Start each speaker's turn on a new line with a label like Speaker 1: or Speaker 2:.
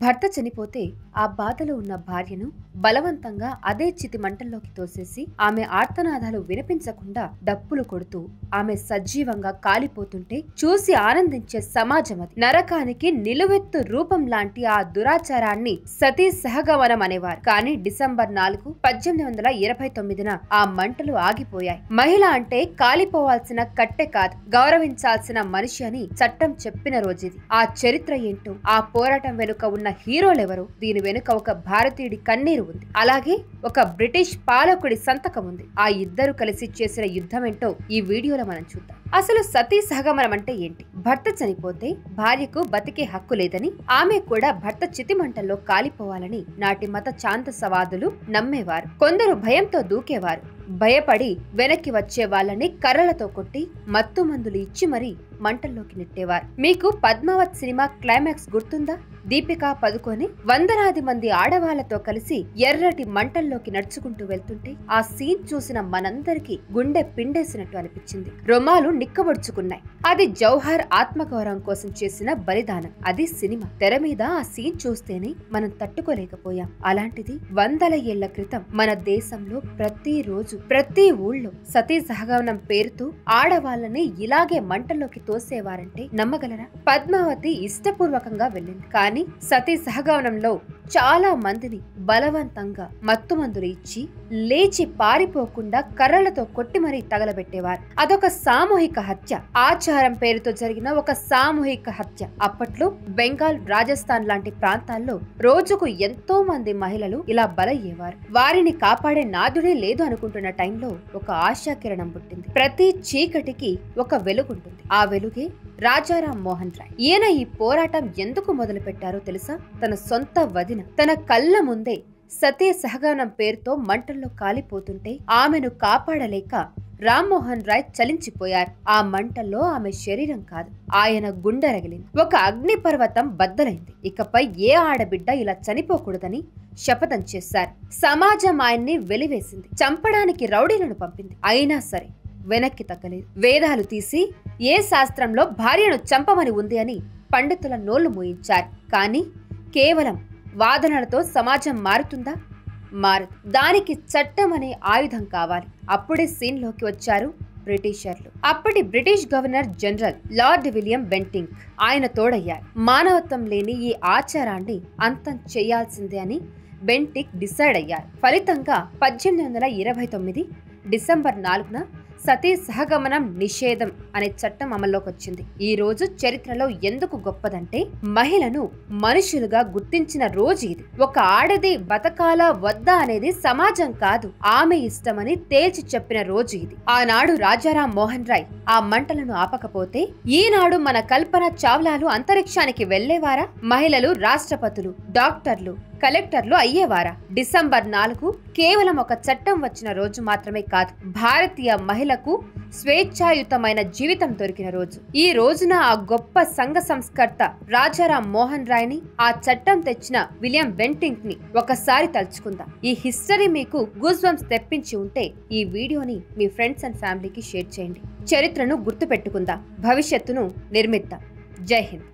Speaker 1: భర్త చనిపోతే ఆ బాధలో ఉన్న భార్యను బలవంతంగా అదే చితి మంటల్లోకి తోసేసి ఆమె ఆర్తనాదాలు వినిపించకుండా డప్పులు కొడుతూ ఆమె సజీవంగా కాలిపోతుంటే చూసి ఆనందించే సమాజం అది. నరకానికి నిలువెత్తు రూపం లాంటి ఆ దురాచారాన్ని సతీ సహగమనం అనేవారు. కానీ డిసెంబర్ 4, 1829న ఆ మంటలు ఆగిపోయాయి. మహిళ అంటే కాలిపోవాల్సిన కట్టె కాదు, గౌరవించాల్సిన మనిషి అని చట్టం చెప్పిన రోజుది. ఆ చరిత్ర ఏంటో, ఆ పోరాటం వెనుక ఉన్న హీరోలెవరు, దీని వెనుక ఒక భారతీయుడి కన్నీరు ఉంది, అలాగే ఒక బ్రిటిష్ పాలకుడి సంతకం ఉంది. ఆ ఇద్దరు కలిసి చేసిన యుద్ధం ఏంటో ఈ వీడియోలో మనం చూద్దాం. అసలు సతీ సహగమనం అంటే ఏంటి? భర్త చనిపోతే భార్యకు బతికే హక్కు లేదని, ఆమె కూడా భర్త చితిమంటల్లో కాలిపోవాలని నాటి మత ఛాందసవాదులు నమ్మేవారు. కొందరు భయంతో దూకేవారు. భయపడి వెనక్కి వచ్చే వాళ్ళని కర్రలతో కొట్టి మత్తు మందులు ఇచ్చి మరీ మంటల్లోకి నెట్టేవారు. మీకు పద్మావత్ సినిమా క్లైమాక్స్ గుర్తుందా? దీపికా పదుకొని వందలాది మంది ఆడవాళ్లతో కలిసి ఎర్రటి మంటల్లోకి నడుచుకుంటూ వెళ్తుంటే ఆ సీన్ చూసిన మనందరికీ గుండె పిండేసినట్టు అనిపించింది. రొమాలు నిక్కబొడుచుకున్నాయి. అది జౌహర్ ఆత్మగౌరవం కోసం చేసిన బలిదానం. అది సినిమా. తెర మీద ఆ సీన్ చూస్తేనే మనం తట్టుకోలేకపోయాం. అలాంటిది వందల ఏళ్ల క్రితం మన దేశంలో ప్రతిరోజు ప్రతి ఊళ్ళో సతీ సహగమనం పేరుతో ఆడవాళ్ళని ఇలాగే మంటల్లోకి తోసేవారంటే నమ్మగలరా? పద్మావతి ఇష్టపూర్వకంగా వెళ్ళింది. కానీ సతీ సహగమనంలో చాలా మందిని బలవంతంగా మత్తు మందులు ఇచ్చి లేచి పారిపోకుండా కర్రలతో కొట్టి మరీ తగలబెట్టేవారు. అదొక సామూహిక హత్య. ఆచారం పేరుతో జరిగిన ఒక సామూహిక హత్య. అప్పట్లో బెంగాల్, రాజస్థాన్ లాంటి ప్రాంతాల్లో రోజుకు ఎంతో మంది మహిళలు ఇలా బలయ్యేవారు. వారిని కాపాడే నాదుడే లేదు అనుకుంటున్న టైంలో ఒక ఆశాకిరణం పుట్టింది. ప్రతి చీకటికి ఒక వెలుగుంటుంది. ఆ వెలుగే రాజారాం మోహన్ రాయ్. ఈయన ఈ పోరాటం ఎందుకు మొదలు పెట్టారో తెలుసా? తన సొంత వదిన తన కళ్ళ ముందే సతీ సహగమనం పేరుతో మంటల్లో కాలిపోతుంటే ఆమెను కాపాడలేక రామ్మోహన్ రాయ్ చలించిపోయారు. ఆ మంటల్లో ఆమె శరీరం కాదు, ఆయన గుండె రగిలింది. ఒక అగ్ని పర్వతం బద్దలైంది. ఇకపై ఏ ఆడబిడ్డ ఇలా చనిపోకూడదని శపథం చేశారు. సమాజం ఆయన్ని వెలివేసింది. చంపడానికి రౌడీలను పంపింది. అయినా సరే వెనక్కి తగ్గలేదు. వేదాలు తీసి ఏ శాస్త్రంలో భార్యను చంపమని ఉంది అని పండితుల నోళ్లు మూయించారు. కానీ కేవలం వాదనలతో సమాజం మారుతుందా? మారదు. దానికి చట్టం అనే ఆయుధం కావాలి. అప్పుడే సీన్లోకి వచ్చారు బ్రిటిషర్లు. అప్పటి British governor general lord William Bentinck. ఆయన తోడయ్యారు. మానవత్వం లేని ఈ ఆచారాన్ని అంతం చేయాల్సిందే అని బెంటింక్ డిసైడ్ అయ్యారు. ఫలితంగా 1829 డిసెంబర్ 4న సతీ సహగమనం నిషేధం అనే చట్టం అమల్లోకి వచ్చింది. ఈ రోజు చరిత్రలో ఎందుకు గొప్పదంటే మహిళను మనుషులుగా గుర్తించిన రోజు ఇది. ఒక ఆడది బతకాలా వద్దా అనేది సమాజం కాదు, ఆమె ఇష్టమని తేల్చి చెప్పిన రోజు ఇది. ఆనాడు రాజారాం మోహన్ రాయ్ ఆ మంటలను ఆపకపోతే ఈనాడు మన కల్పన చావ్లాలు అంతరిక్షానికి వెళ్లేవారా? మహిళలు రాష్ట్రపతులు, డాక్టర్లు, కలెక్టర్లు అయ్యేవారా? డిసెంబర్ 4 కేవలం ఒక చట్టం వచ్చిన రోజు మాత్రమే కాదు, భారతీయ మహిళకు స్వేచ్ఛాయుతమైన జీవితం దొరికిన రోజు. ఈ రోజున ఆ గొప్ప సంఘ సంస్కర్త రాజారాం మోహన్ రాయ్ ని, ఆ చట్టం తెచ్చిన విలియం బెంటింక్ ని ఒకసారి తలుచుకుందాం. ఈ హిస్టరీ మీకు గూస్ బంప్స్ తెప్పించి ఉంటే ఈ వీడియోని మీ ఫ్రెండ్స్ అండ్ ఫ్యామిలీకి షేర్ చేయండి. చరిత్రను గుర్తు పెట్టుకుందాం, భవిష్యత్తును నిర్మిద్దాం. జై హింద్.